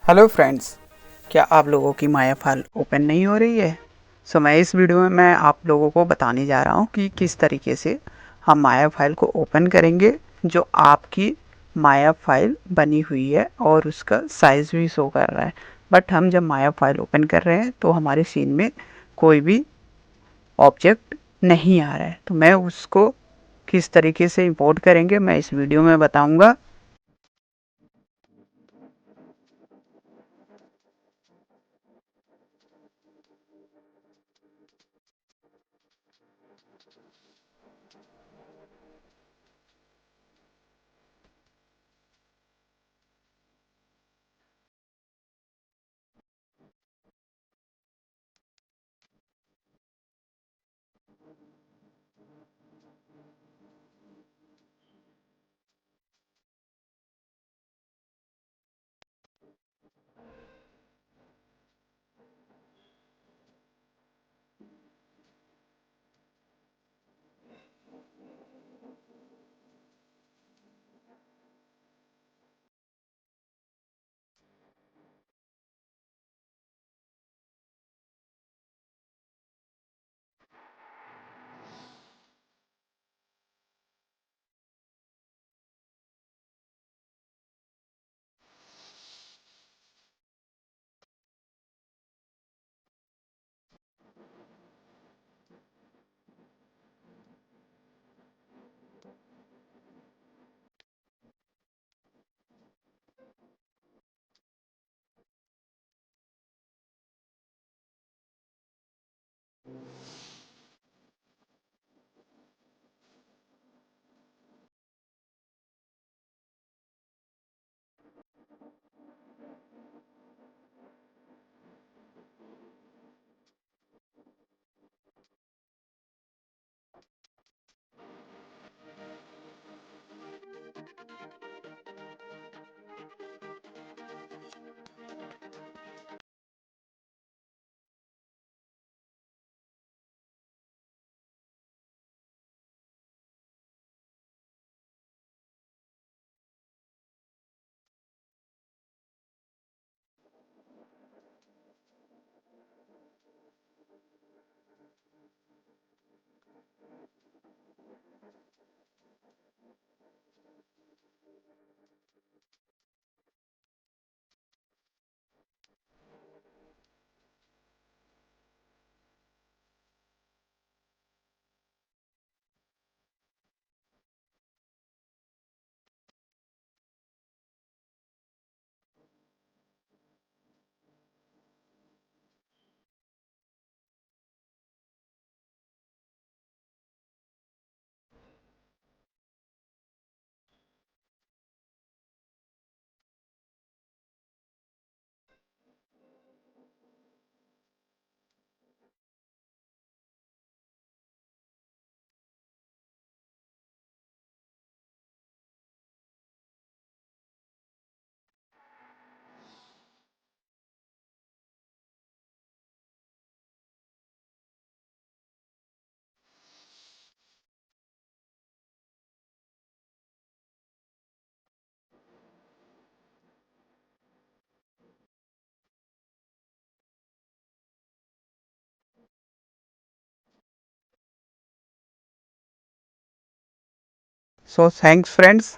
Hello friends, क्या आप लोगों की माया फाइल ओपन नहीं हो रही है? मैं इस वीडियो में आप लोगों को बताने जा रहा हूँ कि किस तरीके से हम माया फाइल को ओपन करेंगे जो आपकी माया फाइल बनी हुई है और उसका साइज़ भी शो कर रहा है। बट हम जब माया फाइल ओपन कर रहे हैं तो हमारे सीन में कोई भी ऑब्जेक्ट नहीं आ रहा है, तो मैं उसको किस तरीके से इंपोर्ट करेंगे मैं इस वीडियो में बताऊँगा। Thanks friends.